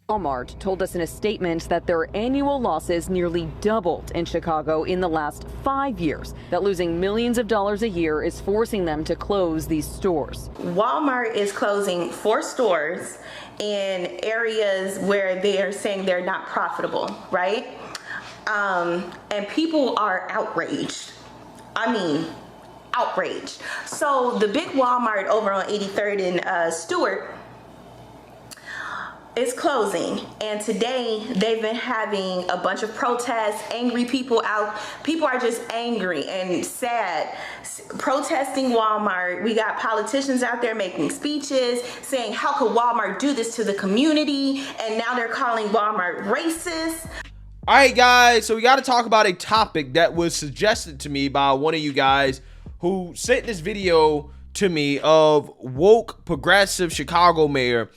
Walmart told us in a statement that their annual losses nearly doubled in Chicago in the last 5 years, that losing millions of dollars a year is forcing them to close these stores. Walmart is closing 4 stores in areas where they are saying they're not profitable, right? And people are outraged. I mean, outraged. So the big Walmart over on 83rd and Stewart is closing, and today they've been having a bunch of protests, angry people out. People are just angry and sad, protesting Walmart. We got politicians out there making speeches saying, how could Walmart do this to the community? And now they're calling Walmart racist. All right, guys, so we got to talk about a topic that was suggested to me by one of you guys who sent this video to me of woke progressive Chicago mayor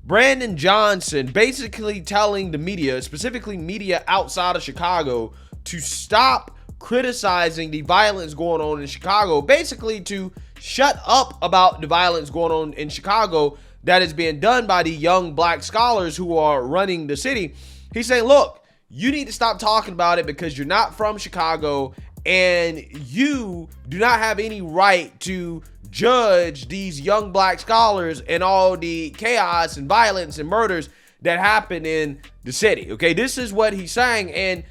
Brandon Johnson basically telling the media, specifically media outside of Chicago, to stop criticizing the violence going on in Chicago, basically to shut up about the violence going on in Chicago that is being done by the young black scholars who are running the city. He's saying, look, you need to stop talking about it because you're not from Chicago and you do not have any right to judge these young black scholars and all the chaos and violence and murders that happen in the city. Okay, this is what he's saying, and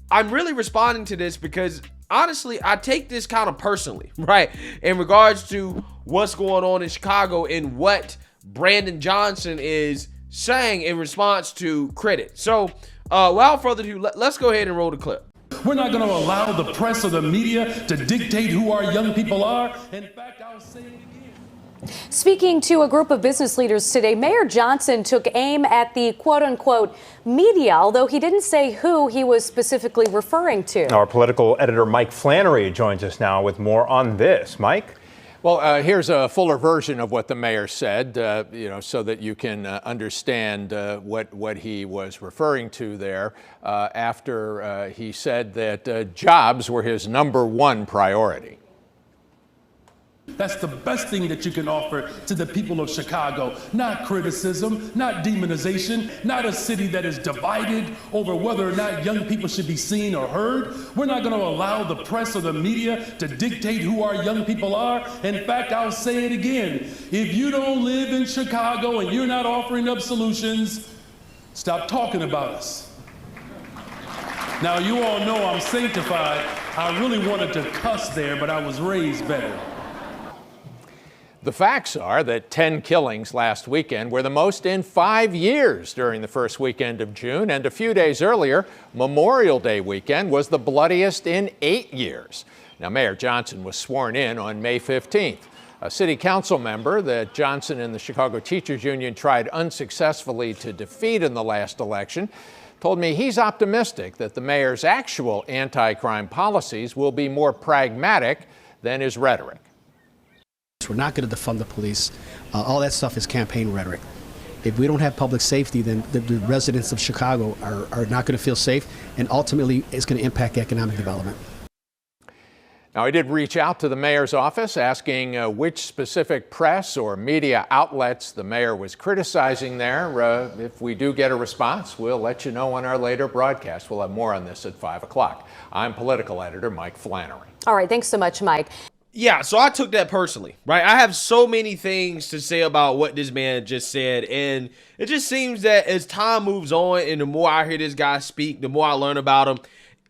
I'm really responding to this because honestly, I take this kind of personally, right, in regards to what's going on in Chicago and what Brandon Johnson is saying in response to critics. So without further ado, let's go ahead and roll the clip. We're not going to allow the press or the media to dictate who our young people are. In fact, I'll say it again. Speaking to a group of business leaders today, Mayor Johnson took aim at the quote-unquote media, although he didn't say who he was specifically referring to. Our political editor Mike Flannery joins us now with more on this. Mike? Well, here's a fuller version of what the mayor said, so that you can understand what he was referring to there after he said that jobs were his #1 priority. That's the best thing that you can offer to the people of Chicago. Not criticism, not demonization, not a city that is divided over whether or not young people should be seen or heard. We're not going to allow the press or the media to dictate who our young people are. In fact, I'll say it again. If you don't live in Chicago and you're not offering up solutions, stop talking about us. Now, you all know I'm sanctified. I really wanted to cuss there, but I was raised better. The facts are that 10 killings last weekend were the most in 5 years during the first weekend of June, and a few days earlier, Memorial Day weekend was the bloodiest in 8 years. Now, Mayor Johnson was sworn in on May 15th. A city council member that Johnson and the Chicago Teachers Union tried unsuccessfully to defeat in the last election told me he's optimistic that the mayor's actual anti-crime policies will be more pragmatic than his rhetoric. We're not going to defund the police. All that stuff is campaign rhetoric. If we don't have public safety, then the residents of Chicago are not going to feel safe, and ultimately it's going to impact economic development. Now, I did reach out to the mayor's office asking which specific press or media outlets the mayor was criticizing there. If we do get a response, we'll let you know on our later broadcast. We'll have more on this at 5 o'clock. I'm political editor Mike Flannery. All right, thanks so much, Mike. Yeah, so I took that personally, right? I have so many things to say about what this man just said, and it just seems that as time moves on and the more I hear this guy speak, the more I learn about him,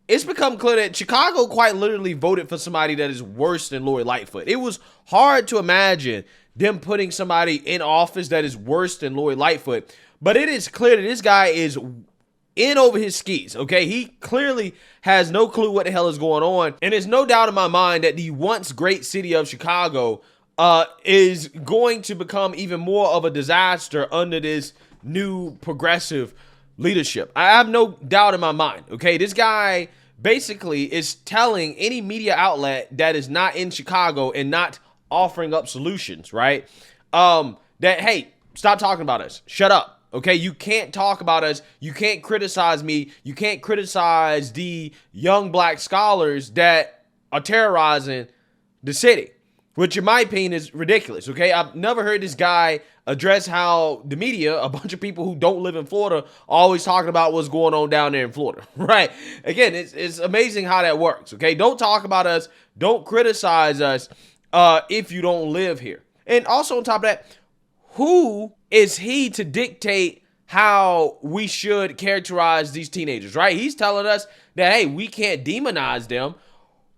it's become clear that Chicago quite literally voted for somebody that is worse than Lori Lightfoot. It was hard to imagine them putting somebody in office that is worse than Lori Lightfoot, but it is clear that this guy is in over his skis, okay? He clearly has no clue what the hell is going on, and there's no doubt in my mind that the once great city of Chicago is going to become even more of a disaster under this new progressive leadership. I have no doubt in my mind, okay? This guy basically is telling any media outlet that is not in Chicago and not offering up solutions, right? That, hey, stop talking about us. Shut up. Okay, you can't talk about us. You can't criticize me. You can't criticize the young black scholars that are terrorizing the city. which in my opinion is ridiculous. Okay, I've never heard this guy address how the media, a bunch of people who don't live in Florida, are always talking about what's going on down there in Florida. Right? Again, it's amazing how that works. Okay, don't talk about us, don't criticize us if you don't live here. And also on top of that, who is he to dictate how we should characterize these teenagers, right? He's telling us that, hey, we can't demonize them.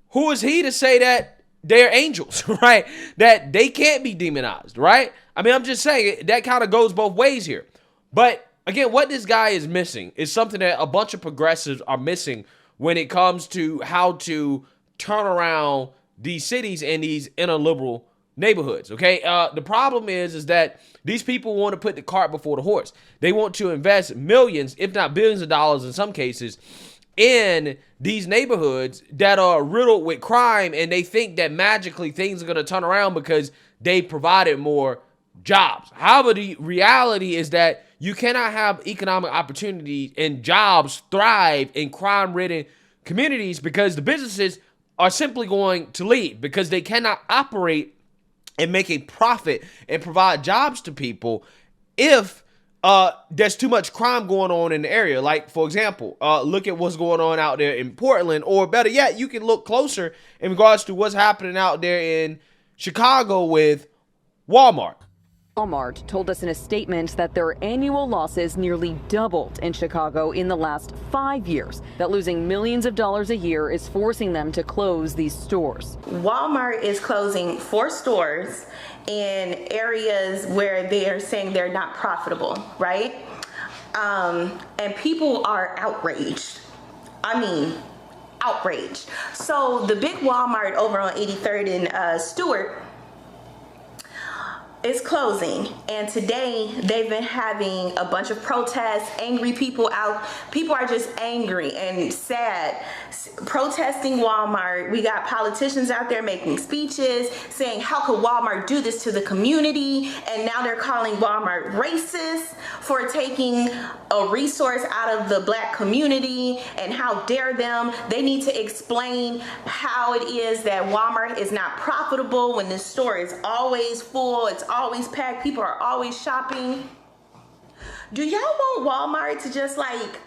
Who is he to say that they're angels, right? That they can't be demonized, right? I mean, I'm just saying that kind of goes both ways here. But again, what this guy is missing is something that a bunch of progressives are missing when it comes to how to turn around these cities and these inner liberal neighborhoods. Okay, the problem is that these people want to put the cart before the horse. They want to invest millions, if not billions of dollars in some cases, in these neighborhoods that are riddled with crime, and they think that magically things are going to turn around because they provided more jobs. However, the reality is that you cannot have economic opportunity and jobs thrive in crime-ridden communities because the businesses are simply going to leave because they cannot operate and make a profit and provide jobs to people if there's too much crime going on in the area. Like, for example, look at what's going on out there in Portland, or better yet, you can look closer in regards to what's happening out there in Chicago with Walmart. Walmart told us in a statement that their annual losses nearly doubled in Chicago in the last 5 years, that losing millions of dollars a year is forcing them to close these stores. Walmart is closing 4 stores in areas where they are saying they're not profitable, right? And people are outraged. I mean, outraged. So the big Walmart over on 83rd and Stewart is closing, and today they've been having a bunch of protests, angry people out. People are just angry and sad, protesting Walmart. We got politicians out there making speeches saying, how could Walmart do this to the community? And now they're calling Walmart racist for taking a resource out of the black community, and how dare them. They need to explain how it is that Walmart is not profitable when this store is always full, it's always packed, people are always shopping. Do y'all want Walmart to just like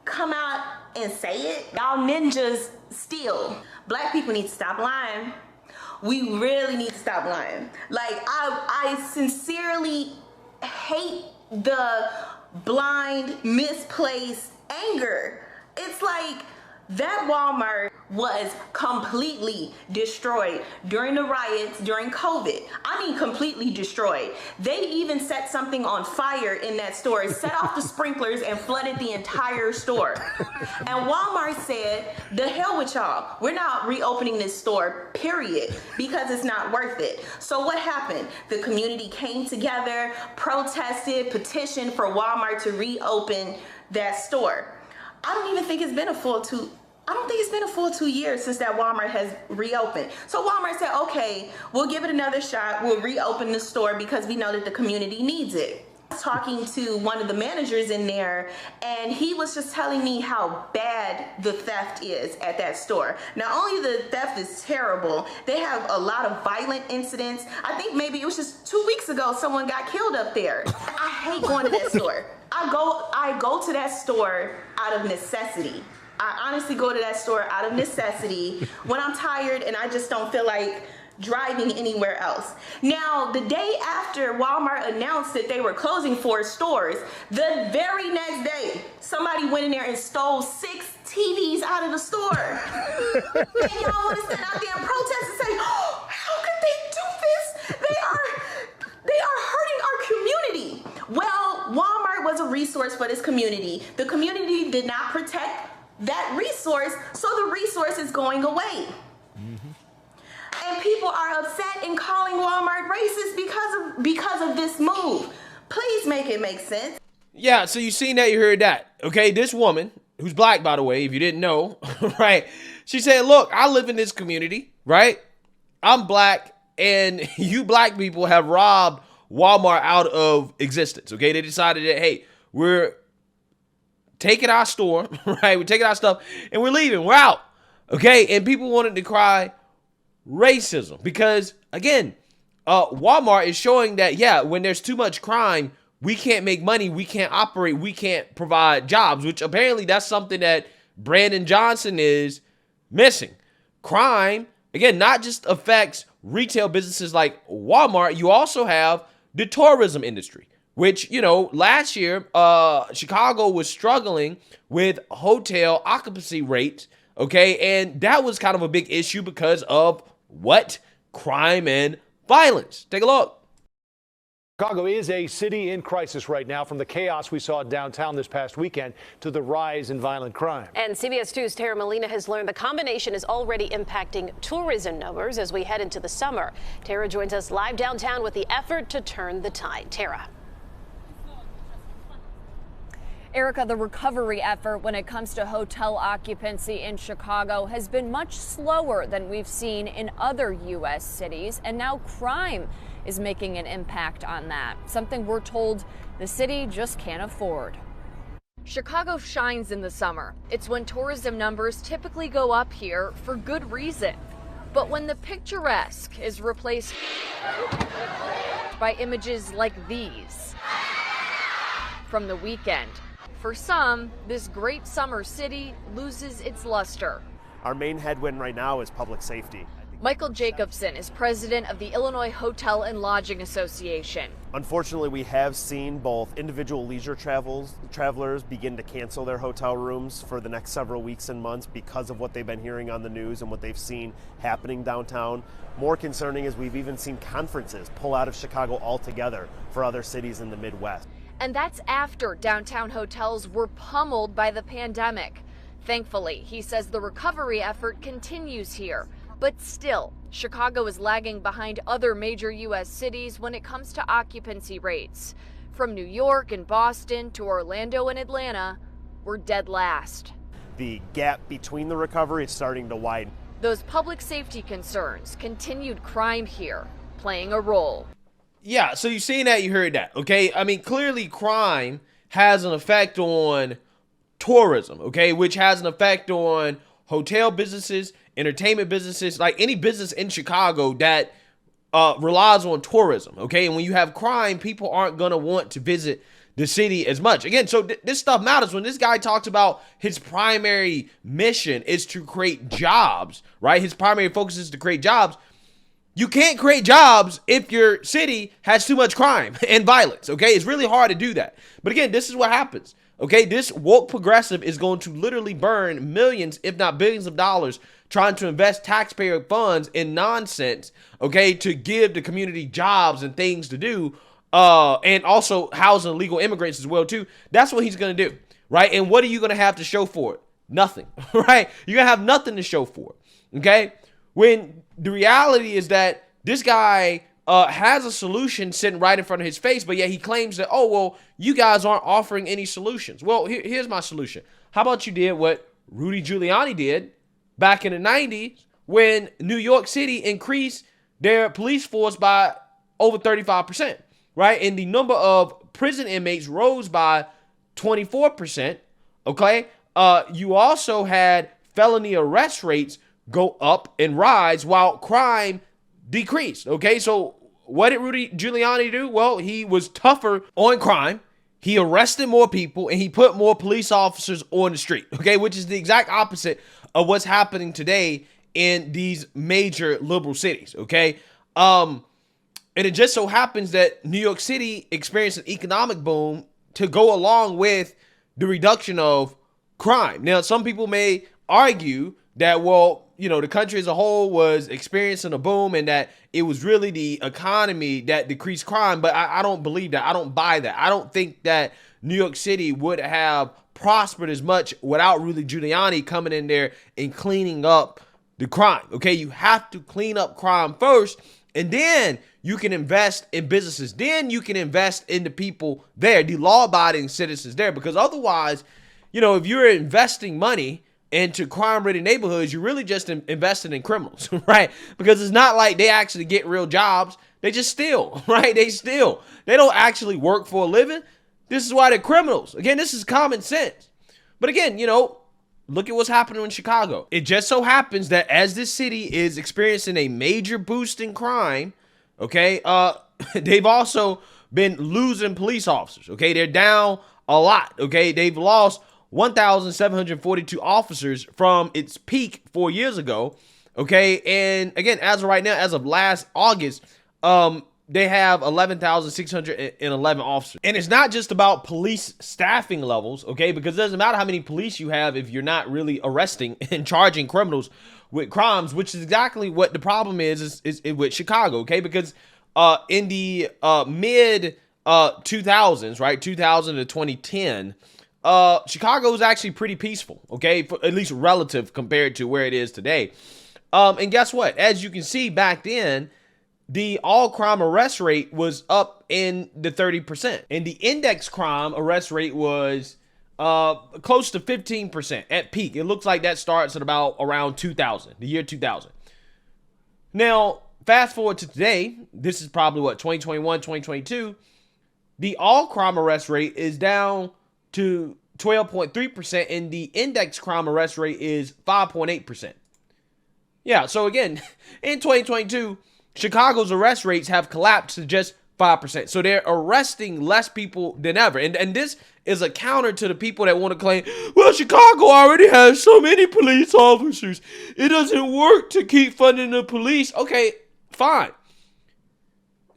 come out and say it? Y'all ninjas steal. Black people need to stop lying. We really need to stop lying. Like, I sincerely hate the blind, misplaced anger. It's like that Walmart was completely destroyed during the riots, during COVID. I mean, completely destroyed. They even set something on fire in that store, set off the sprinklers and flooded the entire store. And Walmart said, the hell with y'all. We're not reopening this store, period, because it's not worth it. So what happened? The community came together, protested, petitioned for Walmart to reopen that store. I don't even think it's been a full 2 years since that Walmart has reopened. So Walmart said, okay, we'll give it another shot. We'll reopen the store because we know that the community needs it. I was talking to one of the managers in there, and he was just telling me how bad the theft is at that store. Not only the theft is terrible, they have a lot of violent incidents. I think maybe it was just 2 weeks ago someone got killed up there. I hate going to that store. I go to that store out of necessity. I honestly go to that store out of necessity when I'm tired and I just don't feel like driving anywhere else. Now, the day after Walmart announced that they were closing 4 stores, the very next day, somebody went in there and stole 6 TVs out of the store. And y'all want to stand out there and protest and say, oh, how could they do this? They are hurting our community. Well, Walmart was a resource for this community. The community did not protect that resource, so the resource is going away. And people are upset and calling Walmart racist because of this move. Please make it make sense. Yeah, so you seen that, you heard that. Okay, this woman, who's black, by the way, if you didn't know, right? She said, look, I live in this community, right? I'm black, and you black people have robbed Walmart out of existence, okay? They decided that, hey, we're taking our store, right? We're taking our stuff, and we're leaving. We're out, okay? And people wanted to cry racism because, again, Walmart is showing that, yeah, when there's too much crime, we can't make money, we can't operate, we can't provide jobs, which apparently that's something that Brandon Johnson is missing. Crime, again, not just affects retail businesses like Walmart, you also have the tourism industry, which, you know, last year, Chicago was struggling with hotel occupancy rates, okay? And that was kind of a big issue because of what? Crime and violence. Take a look. Chicago is a city in crisis right now, from the chaos we saw downtown this past weekend to the rise in violent crime. And CBS 2's Tara Molina has learned the combination is already impacting tourism numbers as we head into the summer. Tara joins us live downtown with the effort to turn the tide. Tara. Erica, the recovery effort when it comes to hotel occupancy in Chicago has been much slower than we've seen in other U.S. cities, and now crime is making an impact on that, something we're told the city just can't afford. Chicago shines in the summer. It's when tourism numbers typically go up here for good reason. But when the picturesque is replaced by images like these from the weekend, for some, this great summer city loses its luster. Our main headwind right now is public safety. Michael Jacobson is president of the Illinois Hotel and Lodging Association. Unfortunately, we have seen both individual leisure travelers begin to cancel their hotel rooms for the next several weeks and months because of what they've been hearing on the news and what they've seen happening downtown. More concerning is we've even seen conferences pull out of Chicago altogether for other cities in the Midwest. And that's after downtown hotels were pummeled by the pandemic. Thankfully, he says the recovery effort continues here. But still, Chicago is lagging behind other major U.S. cities when it comes to occupancy rates. From New York and Boston to Orlando and Atlanta, we're dead last. The gap between the recovery is starting to widen. Those public safety concerns, continued crime here, playing a role. Yeah, so you've seen that, you heard that, okay? I mean, clearly crime has an effect on tourism, okay, which has an effect on hotel businesses, entertainment businesses, like any business in Chicago that relies on tourism, okay? And when you have crime, people aren't going to want to visit the city as much. Again, so this stuff matters. When this guy talks about his primary mission is to create jobs, right? His primary focus is to create jobs. You can't create jobs if your city has too much crime and violence, okay? It's really hard to do that. But again, this is what happens, okay? This woke progressive is going to literally burn millions, if not billions of dollars trying to invest taxpayer funds in nonsense, okay, to give the community jobs and things to do, and also housing illegal immigrants as well, too. That's what he's going to do, right? And what are you going to have to show for it? Nothing, right? You're going to have nothing to show for it, okay? When the reality is that this guy has a solution sitting right in front of his face, but yet he claims that, oh, well, you guys aren't offering any solutions. Well, here's my solution. How about you did what Rudy Giuliani did back in the 90s when New York City increased their police force by over 35%, right? And the number of prison inmates rose by 24%, okay? You also had felony arrest rates go up and rise while crime decreased, okay? So what did Rudy Giuliani do? Well, he was tougher on crime. He arrested more people and he put more police officers on the street, okay? Which is the exact opposite of what's happening today in these major liberal cities, okay? And it just so happens that New York City experienced an economic boom to go along with the reduction of crime. Now, some people may argue that, well, you know, the country as a whole was experiencing a boom and that it was really the economy that decreased crime. But I don't believe that. I don't buy that. I don't think that New York City would have prospered as much without Rudy Giuliani coming in there and cleaning up the crime. Okay, you have to clean up crime first, and then you can invest in businesses. Then you can invest in the people there, the law-abiding citizens there. Because otherwise, you know, if you're investing money into crime-ridden neighborhoods, you're really just investing in criminals, right? Because it's not like they actually get real jobs. They just steal, right? They steal. They don't actually work for a living. This is why they're criminals. Again, this is common sense. But again, you know, look at what's happening in Chicago. It just so happens that as this city is experiencing a major boost in crime, okay, they've also been losing police officers, okay? They're down a lot, okay? They've lost 1,742 officers from its peak 4 years ago, okay? And again, as of right now, as of last August, they have 11,611 officers. And it's not just about police staffing levels, okay? Because it doesn't matter how many police you have if you're not really arresting and charging criminals with crimes, which is exactly what the problem is with Chicago, okay? Because in the mid 2000s, right, 2000 to 2010, Chicago was actually pretty peaceful, okay, for at least relative compared to where it is today. And guess what? As you can see back then, the all crime arrest rate was up in the 30%, and the index crime arrest rate was close to 15% at peak. It looks like that starts at about around 2000, the year 2000. Now, fast forward to today, this is probably what, 2021, 2022, the all crime arrest rate is down to 12.3%, and the index crime arrest rate is 5.8%. Yeah, so again, in 2022, Chicago's arrest rates have collapsed to just 5%. So they're arresting less people than ever. And this is a counter to the people that want to claim, well, Chicago already has so many police officers. It doesn't work to keep funding the police. Okay, fine.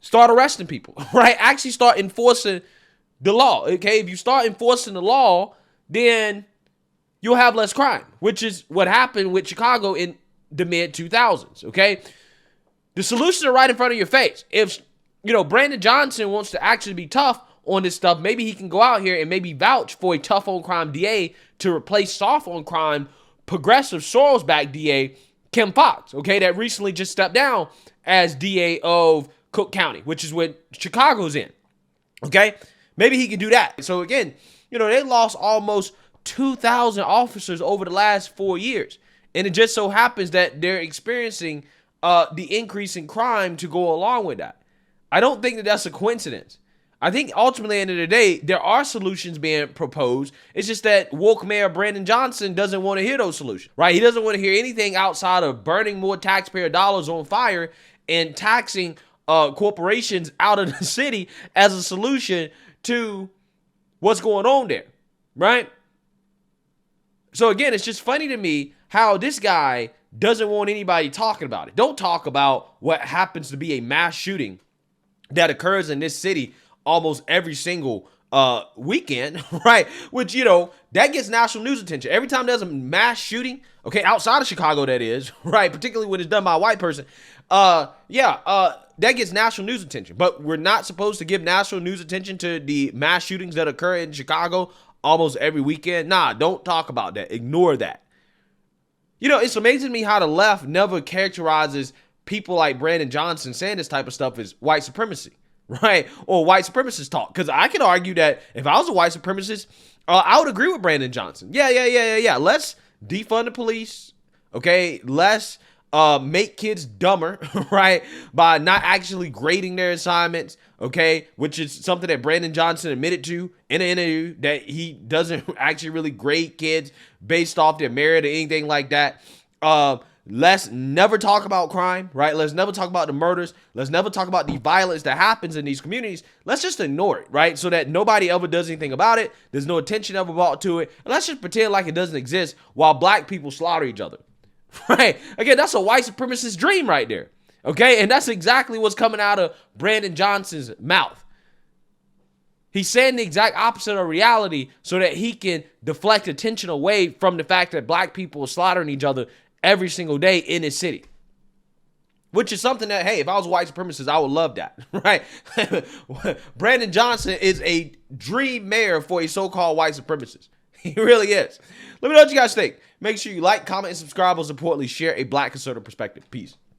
Start arresting people, right? Actually start enforcing the law, okay? If you start enforcing the law, then you'll have less crime, which is what happened with Chicago in the mid-2000s, okay? The solutions are right in front of your face. If, Brandon Johnson wants to actually be tough on this stuff, maybe he can go out here and maybe vouch for a tough on crime DA to replace soft on crime, progressive Soros-backed DA, Kim Foxx, okay, that recently just stepped down as DA of Cook County, which is what Chicago's in, okay? Maybe he can do that. So again, they lost almost 2,000 officers over the last 4 years. And it just so happens that they're experiencing the increase in crime to go along with that. I don't think that that's a coincidence. I think ultimately, at the end of the day, there are solutions being proposed. It's just that woke Mayor Brandon Johnson doesn't want to hear those solutions, right? He doesn't want to hear anything outside of burning more taxpayer dollars on fire and taxing corporations out of the city as a solution to what's going on there, right? So again, it's just funny to me how this guy doesn't want anybody talking about it. Don't talk about what happens to be a mass shooting that occurs in this city almost every single weekend, right? Which, that gets national news attention. Every time there's a mass shooting, okay, outside of Chicago, that is, right? Particularly when it's done by a white person. That gets national news attention. But we're not supposed to give national news attention to the mass shootings that occur in Chicago almost every weekend. Nah, don't talk about that. Ignore that. It's amazing to me how the left never characterizes people like Brandon Johnson saying this type of stuff as white supremacy, right? Or white supremacist talk. Because I could argue that if I was a white supremacist, I would agree with Brandon Johnson. Yeah. Let's defund the police, okay? Let's make kids dumber, right? By not actually grading their assignments, okay? Which is something that Brandon Johnson admitted to in an interview, that he doesn't actually really grade kids based off their merit or anything like that. Let's never talk about crime, right? Let's never talk about the murders. Let's never talk about the violence that happens in these communities. Let's just ignore it, right? So that nobody ever does anything about it. There's no attention ever brought to it. And let's just pretend like it doesn't exist while black people slaughter each other, right? Again, that's a white supremacist dream right there, okay? And that's exactly what's coming out of Brandon Johnson's mouth. He's saying the exact opposite of reality so that he can deflect attention away from the fact that black people are slaughtering each other every single day in this city. Which is something that, hey, if I was a white supremacist, I would love that, right? Brandon Johnson is a dream mayor for a so-called white supremacist. He really is. Let me know what you guys think. Make sure you like, comment, and subscribe. Most importantly, share a black conservative perspective. Peace.